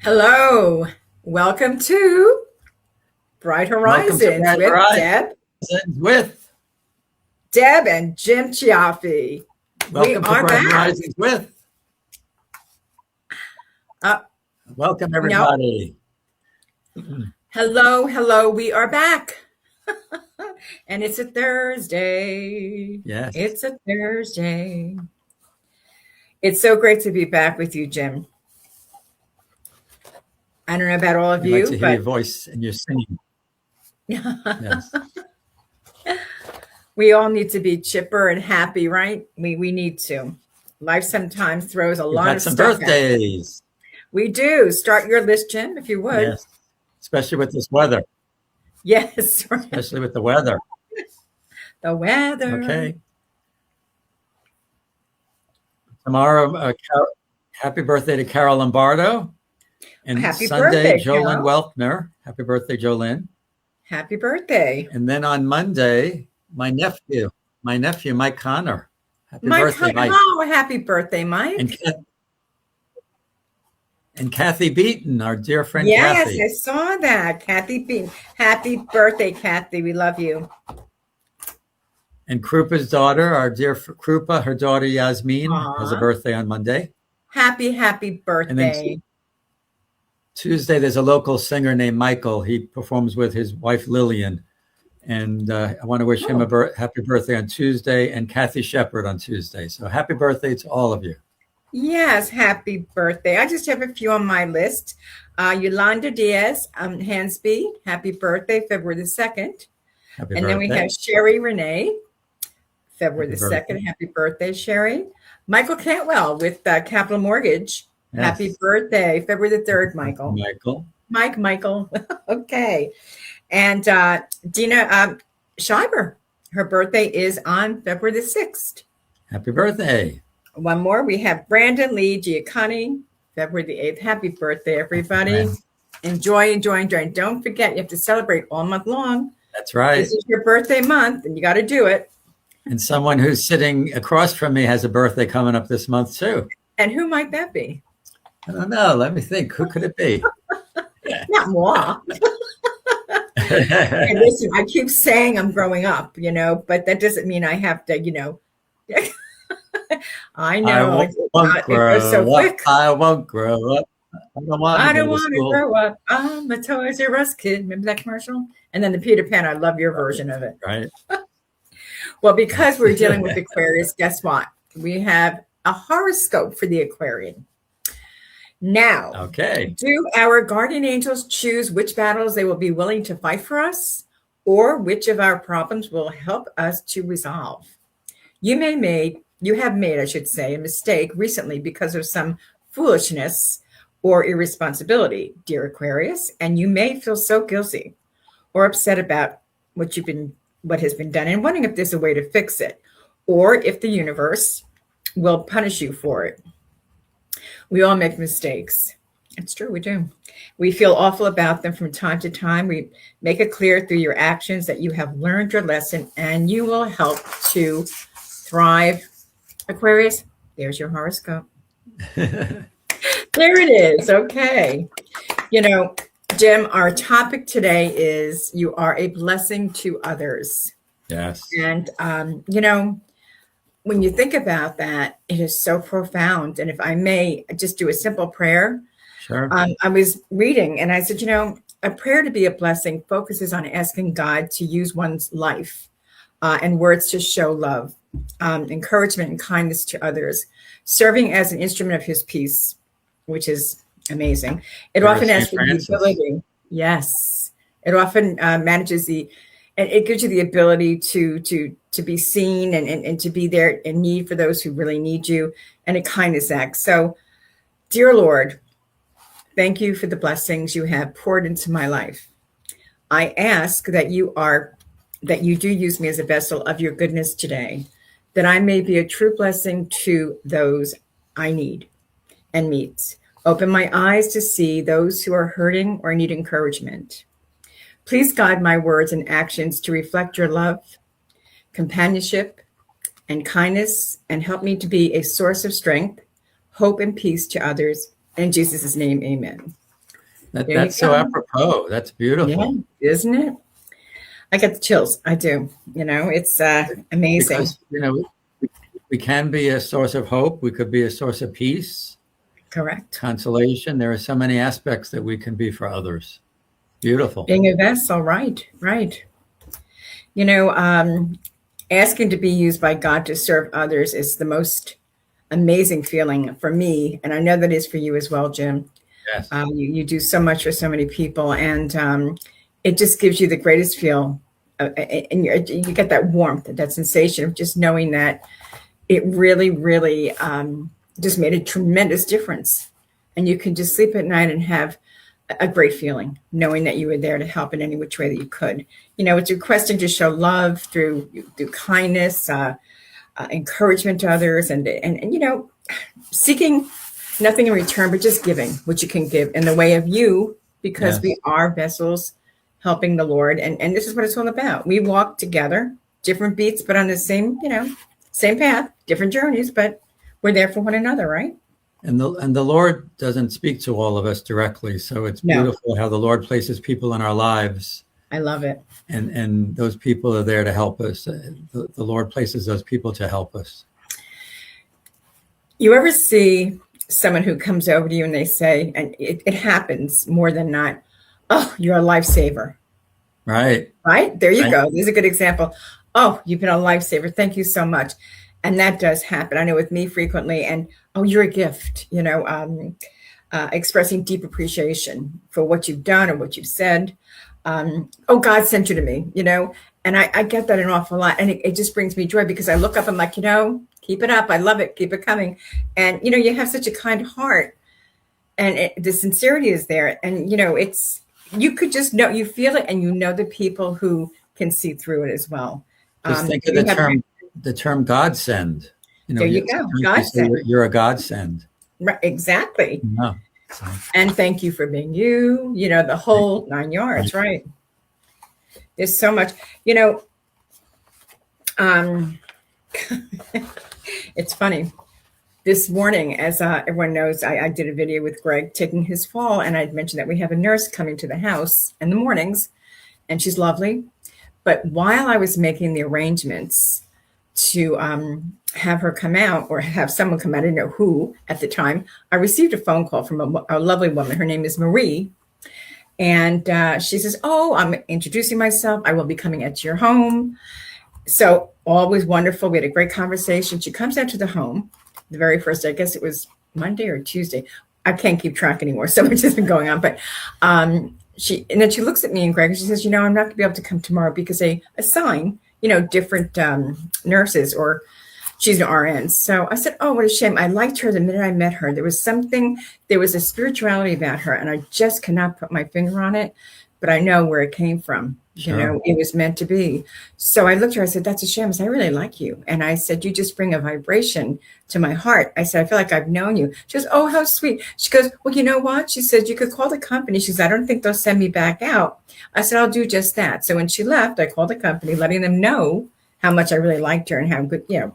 Hello. Welcome to Bright Welcome to Horizons Bright with Horizons with. Deb and Jim Chiaffi. Welcome to are Bright back. Horizons with. Welcome, everybody. Hello. We are back. And it's a Thursday. Yes. It's a Thursday. It's so great to be back with you, Jim. I don't know about all of I'd you, like to hear your voice and your singing. Yes. We all need to be chipper and happy, right? We need to. Life sometimes throws a lot of some stuff birthdays. We do. Start your list, Jim, if you would. Yes. Especially with this weather. Yes. Especially with the weather. The weather. Okay. Tomorrow, happy birthday to Carol Lombardo. And Happy Sunday, birthday, Jolyn Carol. Welkner. Happy birthday, Jolyn. Happy birthday. And then on Monday, my nephew, Mike Connor. Happy birthday, Mike. Oh, happy birthday, Mike. And Kathy Beaton, our dear friend Yes, Kathy. I saw that. Kathy Beaton. Happy birthday, Kathy. We love you. And Krupa's daughter, our dear Krupa, her daughter Yasmin, has a birthday on Monday. Happy birthday. And then Tuesday, there's a local singer named Michael. He performs with his wife Lillian. And I want to wish him a happy birthday on Tuesday, and Kathy Shepard on Tuesday. So happy birthday to all of you. Yes, happy birthday. I just have a few on my list. Yolanda Diaz Hansby, happy birthday, February the 2nd. And then we have Sherry Renee, February the 2nd. Happy birthday, Sherry. Michael Cantwell with Capital Mortgage. Yes. Happy birthday, February the 3rd, Michael. Michael. Okay. And Dina Schreiber, her birthday is on February the 6th. Happy birthday. One more. We have Brandon Lee Giacconi, February the 8th. Happy birthday, everybody. Enjoy. Don't forget, you have to celebrate all month long. That's right. This is your birthday month, and you got to do it. And someone who's sitting across from me has a birthday coming up this month, too. And who might that be? I don't know. Let me think. Who could it be? Not moi. And listen, I keep saying I'm growing up, but that doesn't mean I have to, I know. It goes so quick. I won't grow up. I don't want to grow up. I'm a Toys R Us kid. Remember that commercial? And then the Peter Pan. I love your version of it. Right. Well, because we're dealing with Aquarius, guess what? We have a horoscope for the Aquarian. Now, do our guardian angels choose which battles they will be willing to fight for us, or which of our problems will help us to resolve? You have made, I should say, a mistake recently because of some foolishness or irresponsibility, dear Aquarius, and you may feel so guilty or upset about what has been done, and wondering if there's a way to fix it, or if the universe will punish you for it. We all make mistakes. It's true, we do. We feel awful about them from time to time. We make it clear through your actions that you have learned your lesson and you will help to thrive. Aquarius, there's your horoscope. There it is. Okay. Jim, our topic today is you are a blessing to others. Yes. And, when you think about that, it is so profound. And if I may just do a simple prayer. Sure. I was reading and I said, a prayer to be a blessing focuses on asking God to use one's life and words to show love, encouragement and kindness to others, serving as an instrument of his peace, which is amazing. It often asks for the ability. Yes. It often and it gives you the ability to be seen and to be there in need for those who really need you, and a kindness act. So, dear Lord, thank you for the blessings you have poured into my life. I ask that you do use me as a vessel of your goodness today, that I may be a true blessing to those I need and meet. Open my eyes to see those who are hurting or need encouragement. Please guide my words and actions to reflect your love, companionship, and kindness, and help me to be a source of strength, hope, and peace to others. In Jesus' name, amen. That's so apropos. That's beautiful. Yeah, isn't it? I get the chills. I do. It's amazing. Because, we can be a source of hope. We could be a source of peace. Correct. Consolation. There are so many aspects that we can be for others. Beautiful. Being a vessel, right. Asking to be used by God to serve others is the most amazing feeling for me. And I know that is for you as well, Jim. Yes. You do so much for so many people, and it just gives you the greatest feel. And you get that warmth, that sensation of just knowing that it really, really just made a tremendous difference. And you can just sleep at night and have a great feeling, knowing that you were there to help in any which way that you could. It's requesting to show love through kindness, encouragement to others, and seeking nothing in return, but just giving what you can give in the way of you, because we are vessels helping the Lord. And this is what it's all about. We walk together, different beats, but on the same path, different journeys, but we're there for one another, right? And the Lord doesn't speak to all of us directly. So it's beautiful how the Lord places people in our lives. I love it. And those people are there to help us. The Lord places those people to help us. You ever see someone who comes over to you and they say, and it happens more than not, "Oh, you're a lifesaver." Right. Right? There you go. There's a good example. "Oh, you've been a lifesaver. Thank you so much." And that does happen. I know with me frequently. And, "Oh, you're a gift," expressing deep appreciation for what you've done or what you've said. "Oh, God sent you to me," and I get that an awful lot. And it just brings me joy, because I look up, I'm like, keep it up. I love it. Keep it coming. And, you have such a kind heart, and the sincerity is there. And, you could just know, you feel it, and the people who can see through it as well. Just think of the term godsend. There you go. Godsend. You're a godsend. Right, exactly. No. And thank you for being you, the whole 9 yards, right? There's so much, it's funny. This morning, as everyone knows, I did a video with Greg taking his fall, and I'd mentioned that we have a nurse coming to the house in the mornings, and she's lovely. But while I was making the arrangements to have her come out, or have someone come out, I didn't know who at the time, I received a phone call from a lovely woman. Her name is Marie. And she says, "Oh, I'm introducing myself. I will be coming out to your home." So all was wonderful. We had a great conversation. She comes out to the home the very first day. I guess it was Monday or Tuesday. I can't keep track anymore. So much has been going on. But and then she looks at me and Greg, and she says, "I'm not going to be able to come tomorrow because they assign, different nurses, or she's an RN." So I said, "Oh, what a shame. I liked her the minute I met her. There was a spirituality about her, and I just cannot put my finger on it, but I know where it came from. Sure. It was meant to be." So I looked at her, I said, "That's a shame." I said, "I really like you." And I said, "You just bring a vibration to my heart." I said, "I feel like I've known you." She goes, "Oh, how sweet." She goes, "Well, you know what?" She said, "You could call the company." She says, "I don't think they'll send me back out." I said, "I'll do just that." So when she left, I called the company, letting them know how much I really liked her and how good, there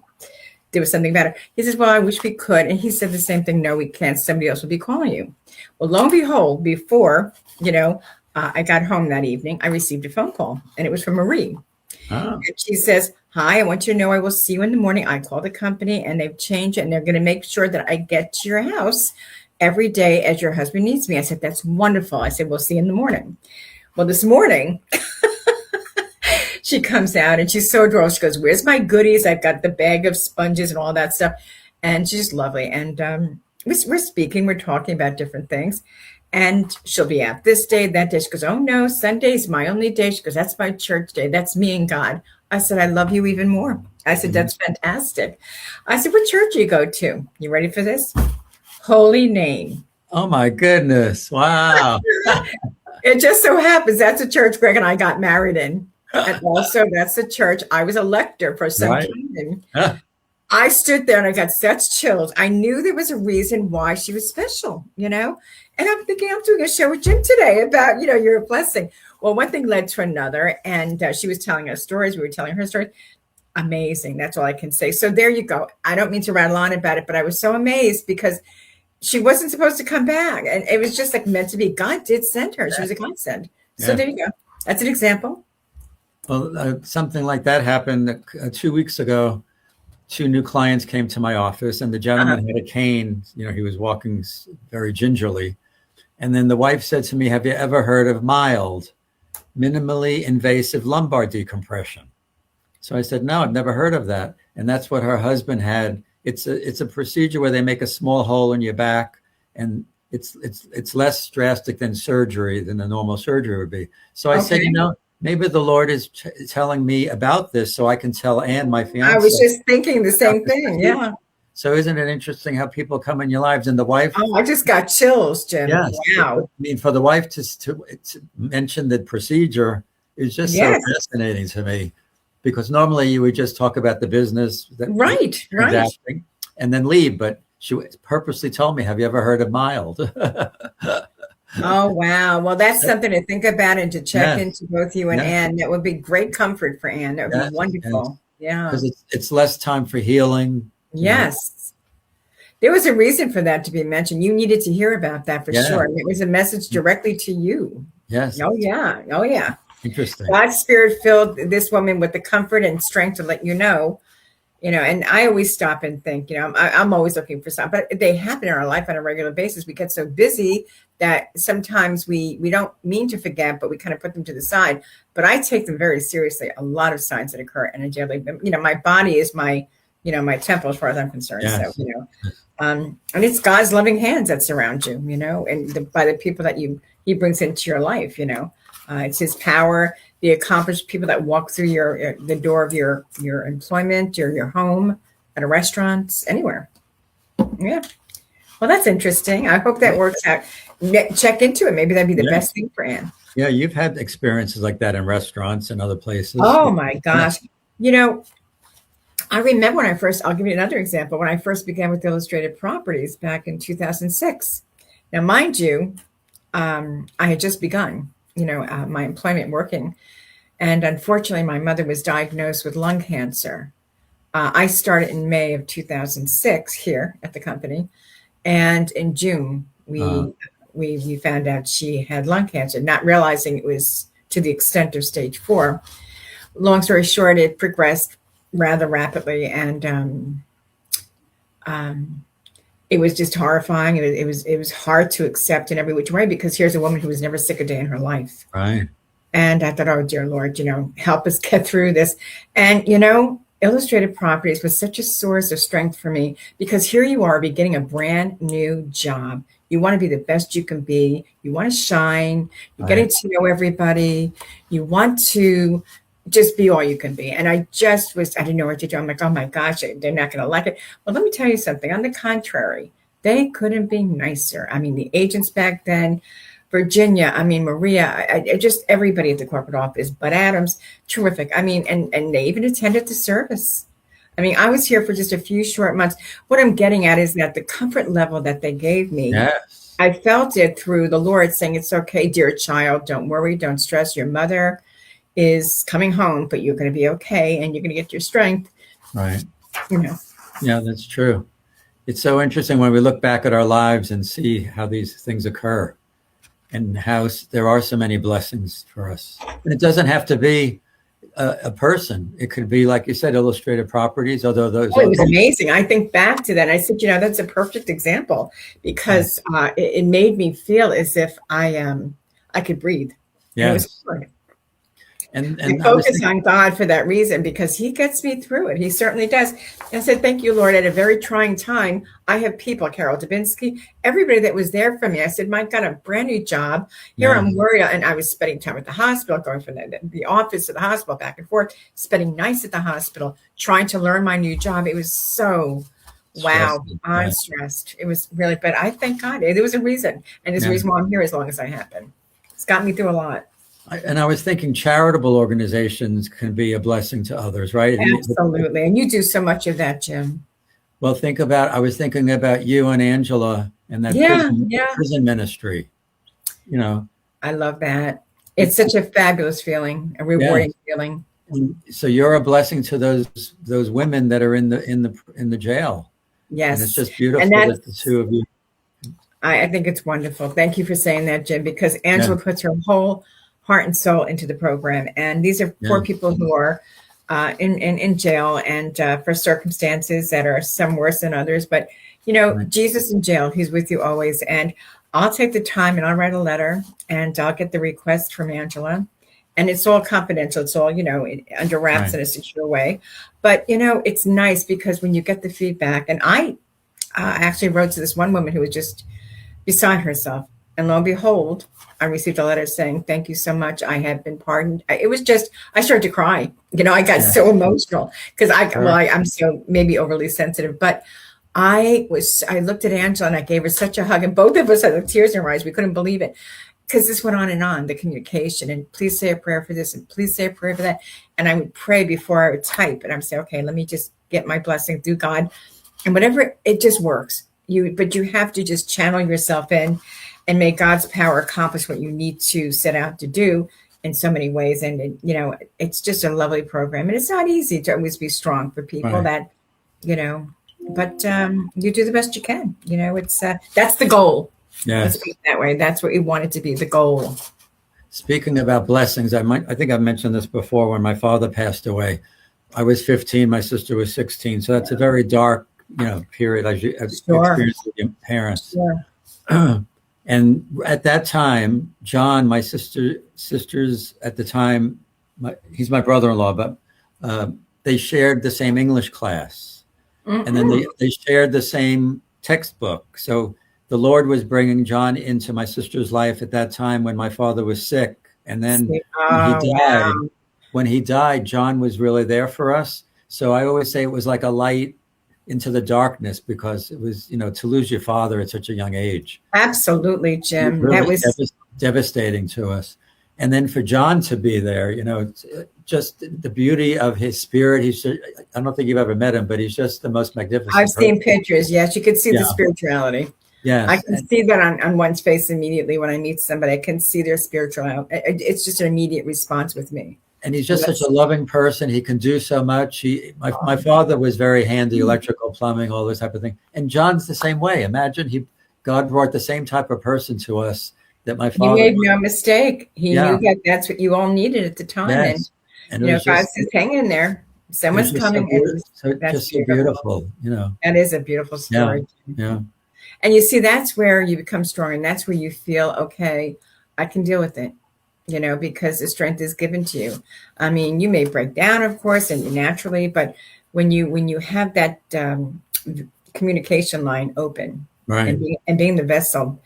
was something about her. He says, "Well, I wish we could." And he said the same thing. "No, we can't. Somebody else will be calling you." Well, lo and behold, before, I got home that evening, I received a phone call, and it was from Marie. Oh. And she says, "Hi, I want you to know I will see you in the morning." I called the company, and they've changed it, and they're going to make sure that I get to your house every day as your husband needs me. I said, "That's wonderful." I said, "We'll see you in the morning." Well, this morning, she comes out, and she's so adorable. She goes, "Where's my goodies? I've got the bag of sponges and all that stuff." And she's lovely. And we're speaking, we're talking about different things. And she'll be out this day, that day. She goes, "Oh, no, Sunday's my only day." She goes, "That's my church day. That's me and God." I said, "I love you even more." I said, "That's fantastic." I said, "What church do you go to?" You ready for this? Holy Name. Oh, my goodness. Wow. It just so happens that's a church Greg and I got married in. And also that's the church I was a lector for some time. Huh. I stood there and I got such chills. I knew there was a reason why she was special, And I'm thinking, I'm doing a show with Jim today about, you're a blessing. Well, one thing led to another. And she was telling us stories. We were telling her stories. Amazing. That's all I can say. So there you go. I don't mean to rattle on about it, but I was so amazed because she wasn't supposed to come back. And it was just like meant to be. God did send her. She was a godsend. So there you go. That's an example. Well, something like that happened 2 weeks ago. 2 new clients came to my office, and the gentleman had a cane. He was walking very gingerly. And then the wife said to me, "Have you ever heard of mild, minimally invasive lumbar decompression?" So I said, "No, I've never heard of that." And that's what her husband had. It's a procedure where they make a small hole in your back, and it's less drastic than surgery, than a normal surgery would be. So I said, maybe the Lord is telling me about this so I can tell Ann, my fiance. I was just thinking the same thing. Yeah. So isn't it interesting how people come in your lives, and the wife? Oh, I just got chills, Jim. Yes. Wow. I mean, for the wife to mention the procedure is just so fascinating to me, because normally you would just talk about the business. Right. And then leave. But she purposely told me, "Have you ever heard of mild?" Oh, wow. Well, that's something to think about and to check into both you and Ann. That would be great comfort for Ann. That would be wonderful. Yeah. Because it's less time for healing. Yes. There was a reason for that to be mentioned. You needed to hear about that for sure. And it was a message directly to you. Yes. Oh, yeah. Interesting. God's Spirit filled this woman with the comfort and strength to let you know, and I always stop and think, I'm always looking for something, but they happen in our life on a regular basis. We get so busy that sometimes we don't mean to forget, but we kind of put them to the side. But I take them very seriously. A lot of signs that occur energetically. My body is my temple as far as I'm concerned. Yes. So, and it's God's loving hands that surround you, and by the people that he brings into your life, it's his power, the accomplished people that walk through the door of your employment or your home, at a restaurant, anywhere. Yeah. Well, that's interesting. I hope that works out. Check into it. Maybe that'd be the best thing for Ann. Yeah, you've had experiences like that in restaurants and other places. Oh my gosh. I remember I'll give you another example. When I first began with Illustrated Properties back in 2006. Now, mind you, I had just begun, my employment working. And unfortunately, my mother was diagnosed with lung cancer. I started in May of 2006 here at the company. And in June, we found out she had lung cancer, not realizing it was to the extent of stage 4. Long story short, it progressed rather rapidly, and it was just horrifying. It was hard to accept in every which way, because here's a woman who was never sick a day in her life. Right. And I thought, oh dear Lord, help us get through this. And Illustrated Properties was such a source of strength for me, because here you are beginning a brand new job. You want to be the best you can be. You want to shine. You're getting to know everybody. You want to just be all you can be. And I didn't know what to do. I'm like, oh my gosh, they're not going to like it. Well, let me tell you something. On the contrary, they couldn't be nicer. I mean, the agents back then, Virginia, Maria, just everybody at the corporate office, Bud Adams, terrific. And they even attended the service. I was here for just a few short months. What I'm getting at is that the comfort level that they gave me, I felt it through the Lord saying, it's okay, dear child, don't worry, don't stress. Your mother is coming home, but you're going to be okay, and you're going to get your strength. Right. Yeah, that's true. It's so interesting when we look back at our lives and see how these things occur, and how there are so many blessings for us. And it doesn't have to be a person. It could be, like you said, Illustrated Properties, although those... Oh, it was amazing. I think back to that, and I said, that's a perfect example, because it made me feel as if I could breathe. Yeah. It was hard. And I focus on God for that reason, because he gets me through it. He certainly does. And I said, thank you, Lord. At a very trying time, I have people, Carol Dubinsky, everybody that was there for me. I said, Mike, got a brand new job. Here I'm worried. And I was spending time at the hospital, going from the office to the hospital, back and forth, spending nights at the hospital, trying to learn my new job. It was so, wow, I'm stressed. It was really, but I thank God. There was a reason. And there's a reason why I'm here as long as I have been. It's got me through a lot. And I was thinking charitable organizations can be a blessing to others, right? Absolutely. And you do so much of that, Jim. Well, I was thinking about you and Angela and that prison ministry. I love that. It's such a fabulous feeling, a rewarding feeling. So you're a blessing to those women that are in the jail. Yes. And it's just beautiful that the two of you. I think it's wonderful. Thank you for saying that, Jim, because Angela puts her whole heart and soul into the program. And these are poor people who are in jail and for circumstances that are some worse than others. But, Jesus in jail, he's with you always. And I'll take the time and I'll write a letter and I'll get the request from Angela. And it's all confidential. It's all, under wraps in a secure way. But, it's nice because when you get the feedback, and I actually wrote to this one woman who was just beside herself. And lo and behold, I received a letter saying, thank you so much. I have been pardoned. It was just, I started to cry. I got so emotional because I'm so maybe overly sensitive, but I looked at Angela and I gave her such a hug, and both of us had tears in our eyes. We couldn't believe it because this went on and on, the communication, and please say a prayer for this and please say a prayer for that. And I would pray before I would type, and I'm saying, okay, let me just get my blessing through God, and whatever, it just works. But you have to just channel yourself in and make God's power accomplish what you need to set out to do in so many ways. And, it's just a lovely program. And it's not easy to always be strong for people that, but you do the best you can. It's that's the goal. Let's put it that way. That's what we want it to be, the goal. Speaking about blessings, I think I've mentioned this before. When my father passed away, I was 15, my sister was 16. So that's a very dark, period as you experience with your parents. And at that time, John, my sisters at the time, he's my brother-in-law, but they shared the same English class. Mm-hmm. And then they shared the same textbook. So the Lord was bringing John into my sister's life at that time when my father was sick. And then when he died, John was really there for us. So I always say it was like a light into the darkness, because it was, to lose your father at such a young age. Absolutely, Jim. Really that was devastating to us. And then for John to be there, just the beauty of his spirit. I don't think you've ever met him, but he's just the most magnificent I've person. seen pictures. Yes, you can see the spirituality. Yeah, I can see that on one's face immediately when I meet somebody. I can see their spirituality. It's just an immediate response with me. And he's just such a loving person. He can do so much. My father was very handy, electrical, plumbing, all this type of thing. And John's the same way. Imagine God brought the same type of person to us that my father. He made no mistake. He knew that that's what you all needed at the time. Yes. And God says, hang in there. Someone's coming. That's so beautiful. That is a beautiful story. Yeah. And you see, that's where you become strong, and that's where you feel, okay, I can deal with it. Because the strength is given to you. I mean, you may break down, of course, and naturally, but when you have that communication line open, and being the vessel,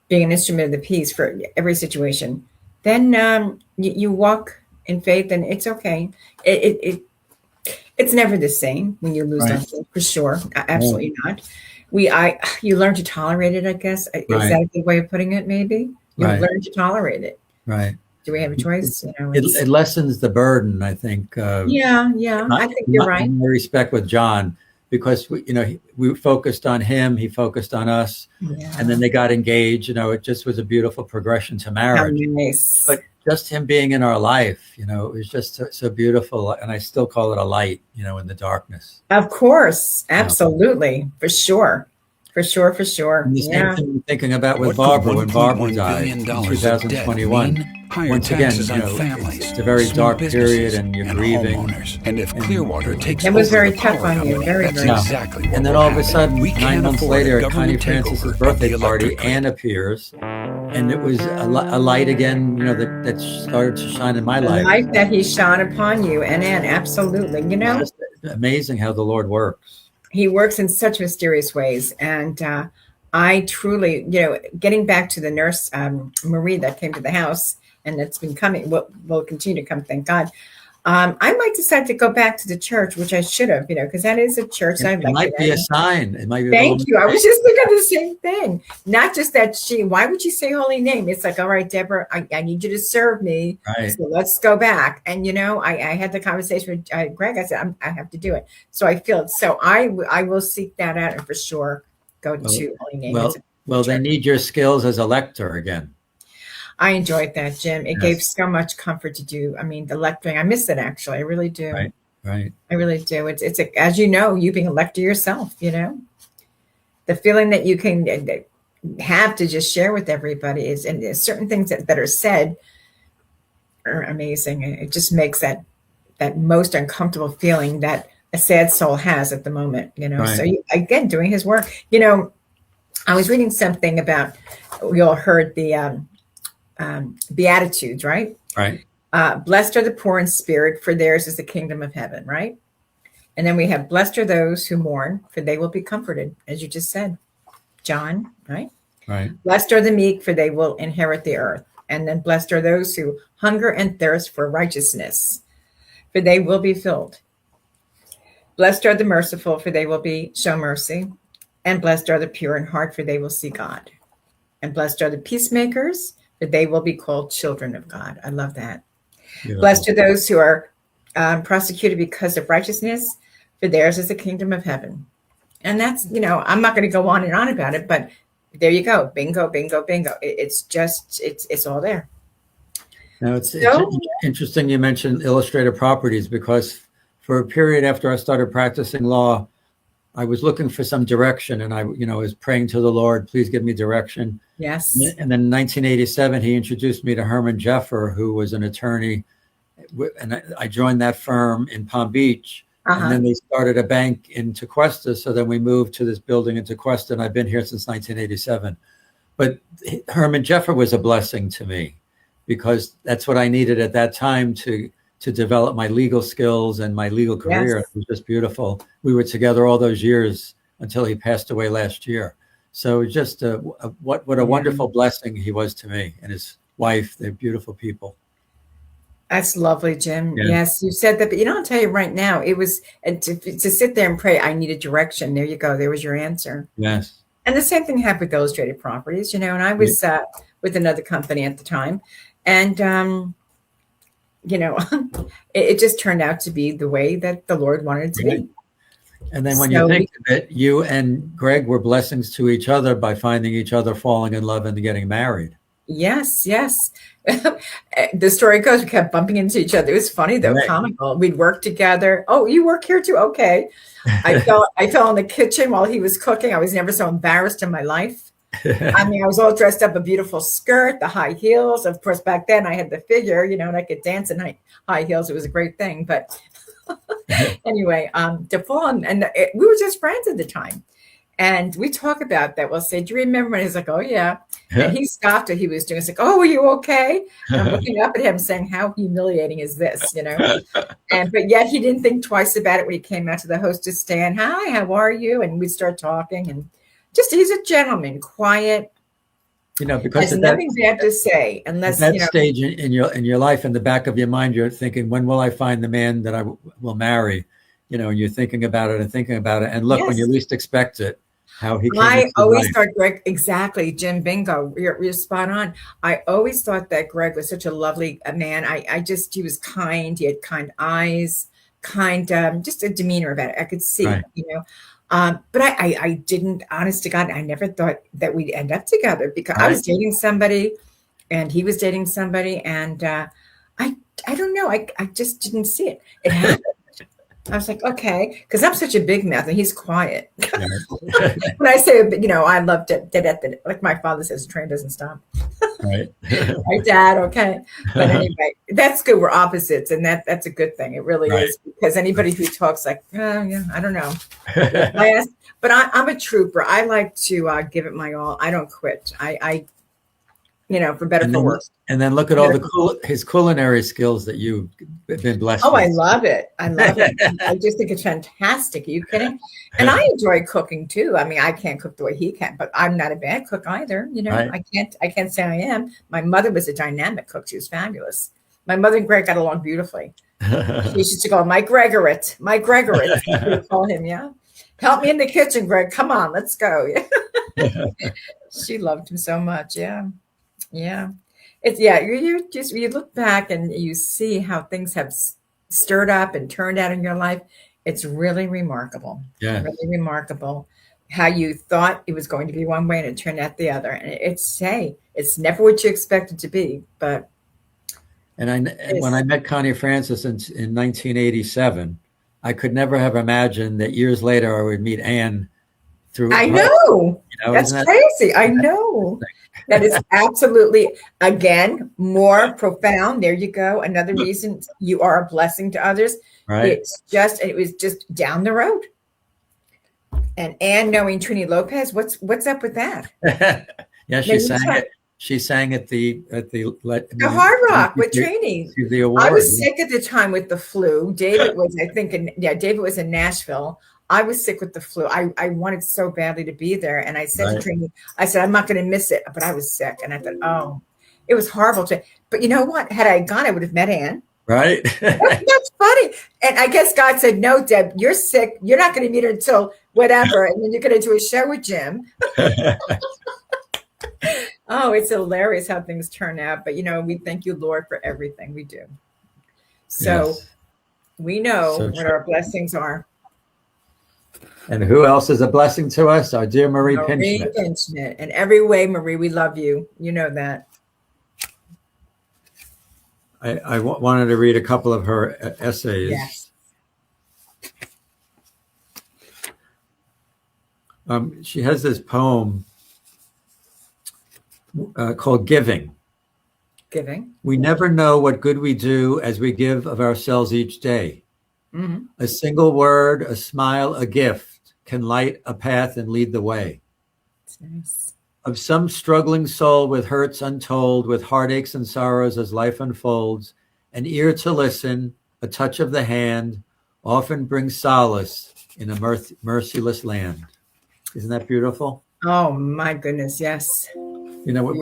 being an instrument of the peace for every situation, then you walk in faith, and it's okay. It's never the same when you lose something, for sure. Absolutely not. You learn to tolerate it, I guess. Is that a good way of putting it? Maybe you learn to tolerate it. Right. Do we have a choice? It lessens the burden, I think. I think you're right. In respect with John, because we focused on him, he focused on us, and then they got engaged. It just was a beautiful progression to marriage. How nice. But just him being in our life, it was just so beautiful, and I still call it a light, in the darkness. Of course, absolutely, for sure. For sure. And the same thing I'm thinking about with Barbara when Barbara died in 2021. Once again, it's a very dark period, and you're grieving. And if Clearwater takes it was very tough on you, very. Exactly. And then all of a sudden, 9 months later, at Connie Francis's birthday party, Anne appears, and it was a light again, that started to shine in my life. The light that he shone upon you, and Anne, absolutely. It's amazing how the Lord works. He works in such mysterious ways. And I truly, getting back to the nurse, Marie, that came to the house and that's been coming, will continue to come, thank God. I might decide to go back to the church, which I should have, because that is a church. It might be a sign. It might be. Thank you. I was just thinking the same thing. Not just that why would you say holy name? It's like, all right, Deborah, I need you to serve me. Right. So let's go back. And, I had the conversation with Greg. I said, I have to do it. So I feel it. So I will seek that out and for sure go to holy name. Well, they need your skills as a lector again. I enjoyed that, Jim. It gave so much comfort to do. I mean, the lecturing, I miss it, actually. I really do. Right. I really do. It's as you know, you being a lector yourself, the feeling that you can have to just share with everybody is, and there's certain things that are said are amazing. It just makes that most uncomfortable feeling that a sad soul has at the moment, Right. So again, doing his work, I was reading something about, we all heard the Beatitudes, right? Right. Blessed are the poor in spirit, for theirs is the kingdom of heaven, right? And then we have blessed are those who mourn, for they will be comforted, as you just said, John, right? Right. Blessed are the meek, for they will inherit the earth. And then blessed are those who hunger and thirst for righteousness, for they will be filled. Blessed are the merciful, for they will be shown mercy. And blessed are the pure in heart, for they will see God. And blessed are the peacemakers, for they will be called children of God. I love that. Beautiful. Blessed are those who are prosecuted because of righteousness, for theirs is the kingdom of heaven. And that's, I'm not going to go on and on about it, but there you go. Bingo, bingo, bingo. It's just, it's all there. Now, it's interesting you mentioned illustrated properties, because for a period after I started practicing law, I was looking for some direction, and I was praying to the Lord, please give me direction. Yes. And then in 1987, he introduced me to Herman Jeffer, who was an attorney, and I joined that firm in Palm Beach. And then they started a bank in Tequesta. So then we moved to this building in Tequesta, and I've been here since 1987. But Herman Jeffer was a blessing to me, because that's what I needed at that time to develop my legal skills and my legal career. Yes. It was just beautiful. We were together all those years until he passed away last year. So just what a wonderful blessing he was to me, and his wife. They're beautiful people. That's lovely, Jim. Yeah. Yes, you said that, but I'll tell you right now, it was to sit there and pray. I needed direction. There you go. There was your answer. Yes. And the same thing happened with illustrated properties, and I was with another company at the time, and it just turned out to be the way that the Lord wanted it to be. And then when you think of it, you and Greg were blessings to each other by finding each other, falling in love, and getting married. Yes, yes. The story goes, we kept bumping into each other. It was funny though, comical. We'd work together. Oh, you work here too? Okay. I fell in the kitchen while he was cooking. I was never so embarrassed in my life. I was all dressed up, a beautiful skirt, the high heels. Of course, back then I had the figure, and I could dance in high heels. It was a great thing. But anyway, to fall in, and we were just friends at the time. And we talk about that. We'll say, do you remember? And he's like, oh, yeah. And he stopped what he was doing. He's like, oh, are you okay? And I'm looking up at him saying, how humiliating is this, But yet he didn't think twice about it when he came out to the hostess stand. Hi, how are you? And we'd start talking. And just, he's a gentleman, quiet. Because has nothing bad to say, unless at that stage in your life, in the back of your mind, you're thinking, when will I find the man that I will marry? And you're thinking about it. And look, when you least expect it, how he came. I always thought Greg, exactly, Jim, bingo, you're spot on. I always thought that Greg was such a lovely man. He was kind. He had kind eyes, just a demeanor about it. I could see, but I didn't, honest to God, I never thought that we'd end up together, because I was dating somebody and he was dating somebody. And I don't know. I just didn't see it. It happened. I was like, okay, because I'm such a big mouth and he's quiet. When I say, I loved it. Like my father says, the train doesn't stop. Right. My dad, okay. But anyway, that's good. We're opposites, and that's a good thing. It really is, because anybody who talks like, oh, yeah, I don't know. But I'm a trooper. I like to give it my all. I don't quit. I for better, for worse. And then look at all his culinary skills that you've been blessed with. I love it. I just think it's fantastic. Are you kidding? And I enjoy cooking too. I can't cook the way he can, but I'm not a bad cook either. I can't say I am. My mother was a dynamic cook. She was fabulous. My mother and Greg got along beautifully. She used to go, my Gregorit. We call him, yeah. Help me in the kitchen, Greg. Come on, let's go. She loved him so much. Yeah. Yeah. You look back and you see how things have stirred up and turned out in your life. It's really remarkable. Yeah. Really remarkable how you thought it was going to be one way and it turned out the other. And it's never what you expect it to be, but. And when I met Connie Francis in 1987, I could never have imagined that years later I would meet Anne through. I know. That's crazy. I know. That is absolutely, again, more profound. There you go. Another reason you are a blessing to others. Right. It was just down the road. And Anne knowing Trini Lopez, what's up with that? Yeah, she sang at the Hard Rock with Trini. The award. I was sick at the time with the flu. David was, I think, David was in Nashville. I was sick with the flu. I wanted so badly to be there. And I said to Trini, I said, I'm not going to miss it. But I was sick. And I thought, oh, it was horrible. But you know what? Had I gone, I would have met Anne. Right. That's funny. And I guess God said, no, Deb, you're sick. You're not going to meet her until whatever. And then you're going to do a show with Jim. Oh, it's hilarious how things turn out. But, we thank you, Lord, for everything we do. So we know what our blessings are. And who else is a blessing to us? Our dear Marie Pinchnet. Pinchnet. In every way, Marie, we love you. You know that. I wanted to read a couple of her essays. Yes. She has this poem called Giving. Giving. We never know what good we do as we give of ourselves each day. Mm-hmm. A single word, a smile, a gift can light a path and lead the way. That's nice. Of some struggling soul with hurts untold, with heartaches and sorrows as life unfolds, an ear to listen, a touch of the hand, often brings solace in a merciless land. Isn't that beautiful? Oh, my goodness, yes.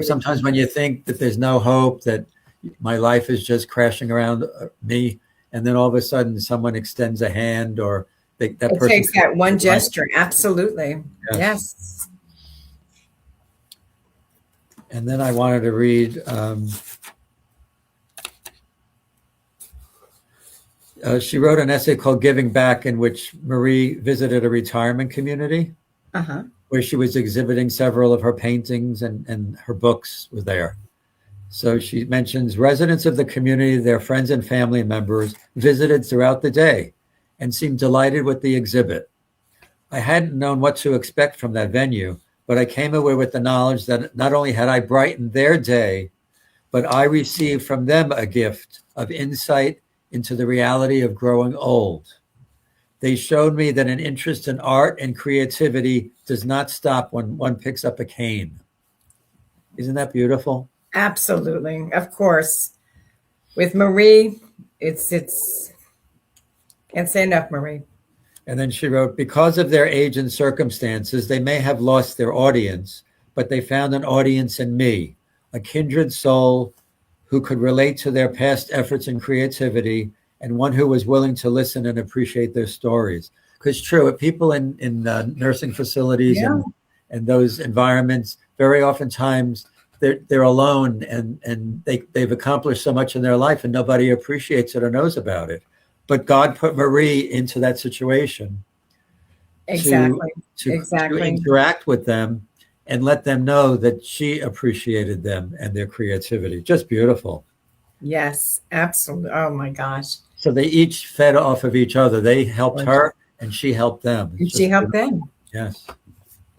Sometimes when you think that there's no hope, that my life is just crashing around me, and then all of a sudden someone extends a hand or that person takes that one gesture. Absolutely. Yes. And then I wanted to read, she wrote an essay called Giving Back, in which Marie visited a retirement community where she was exhibiting several of her paintings and her books were there. So she mentions residents of the community, their friends and family members visited throughout the day and seemed delighted with the exhibit. I hadn't known what to expect from that venue, but I came away with the knowledge that not only had I brightened their day, but I received from them a gift of insight into the reality of growing old. They showed me that an interest in art and creativity does not stop when one picks up a cane. Isn't that beautiful? Absolutely. Of course. With Marie, it's can't say enough, Marie. And then she wrote, because of their age and circumstances, they may have lost their audience, but they found an audience in me, a kindred soul who could relate to their past efforts and creativity, and one who was willing to listen and appreciate their stories. Because true, people in nursing facilities and those environments, very oftentimes they're alone and they've accomplished so much in their life and nobody appreciates it or knows about it. But God put Marie into that situation to interact with them and let them know that she appreciated them and their creativity. Just beautiful. Yes, absolutely. Oh my gosh. So they each fed off of each other. They helped her and she helped them. And she helped them. Yes.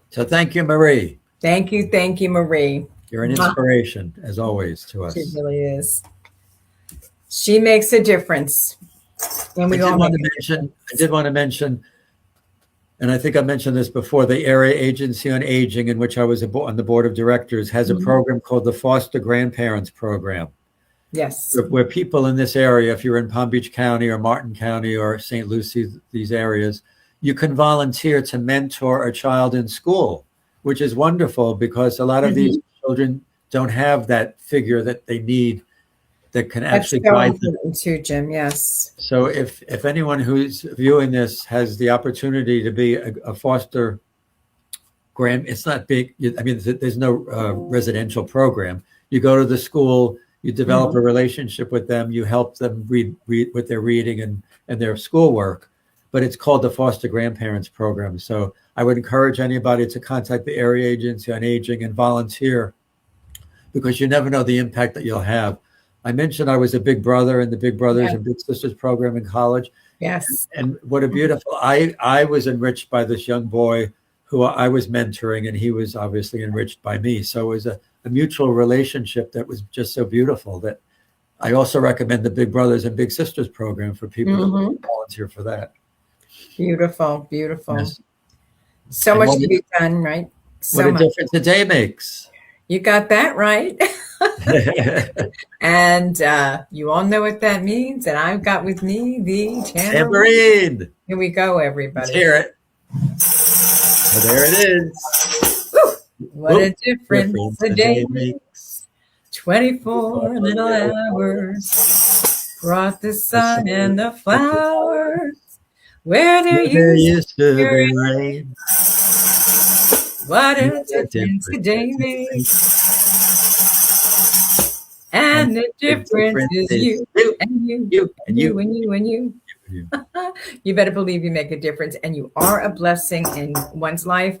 So thank you, Marie. Thank you, Marie. You're an inspiration, as always, to us. She really is. She makes a difference. And I did want to mention, and I think I mentioned this before, the Area Agency on Aging, in which I was on the board of directors, has a program called the Foster Grandparents Program. Yes. Where people in this area, if you're in Palm Beach County or Martin County or St. Lucie, these areas, you can volunteer to mentor a child in school, which is wonderful because a lot of these children don't have that figure that they need that can actually guide them. Too, Jim. Yes. So if anyone who's viewing this has the opportunity to be a foster it's not big. I mean, there's no residential program. You go to the school, you develop a relationship with them, you help them read with their reading and their schoolwork, but it's called the Foster Grandparents Program. So I would encourage anybody to contact the Area Agency on Aging and volunteer because you never know the impact that you'll have. I mentioned I was a Big Brother in the Big Brothers and Big Sisters program in college. Yes. And what a beautiful, I was enriched by this young boy who I was mentoring, and he was obviously enriched by me. So it was a mutual relationship that was just so beautiful. That I also recommend the Big Brothers and Big Sisters program for people that want to volunteer for that. Beautiful, beautiful. Yes. So And much to be done, right? So what a much. difference a day makes. You got that right. And you all know what that means. And I've got with me the tambourine. Here we go, everybody. Let's hear it. So there it is. Woo! What a difference a day makes. 24 little hours brought the sun and the flowers where there used to be rain. What a difference a day makes. And the difference is you and you and you and you and you. You better believe you make a difference, and you are a blessing in one's life.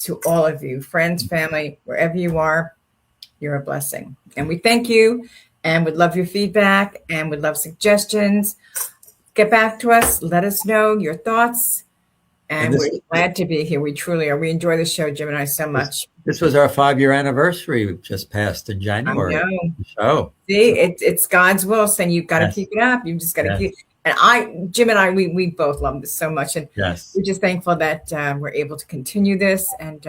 To all of you, friends, family, wherever you are, you're a blessing. And we thank you, and would love your feedback, and would love suggestions. Get back to us. Let us know your thoughts. And we're glad to be here. We truly are. We enjoy the show, Jim and I, so much. This was our 5-year anniversary. We just passed in January. I know. Oh, see, it's God's will saying you've got to keep it up. You just got to keep. And Jim and I, we both love this so much, and we're just thankful that we're able to continue this. And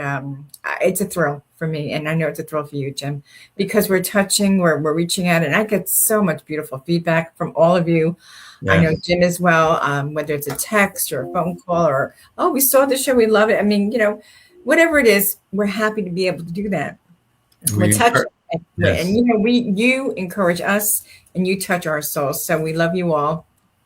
it's a thrill for me, and I know it's a thrill for you, Jim, because we're touching, we're reaching out, and I get so much beautiful feedback from all of you. I know Jim as well, whether it's a text or a phone call or, oh, we saw the show, we love it. I mean, whatever it is, we're happy to be able to do that. We're touching, and you encourage us, and you touch our souls. So we love you all.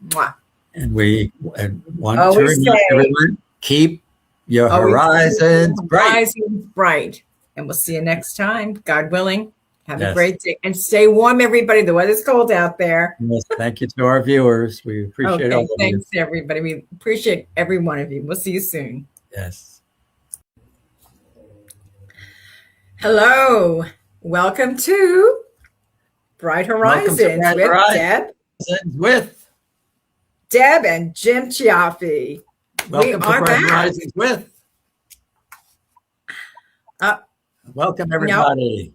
Mwah. And we want to remind everyone, keep your horizons bright. And we'll see you next time, God willing. Have a great day. And stay warm, everybody. The weather's cold out there. Yes, thank you to our viewers. We appreciate all of you. Thanks, everybody. We appreciate every one of you. We'll see you soon. Yes. Hello. Welcome to Bright Horizons with Deb and Jim Chiaffi. Welcome to Bright Horizons with. Welcome, everybody.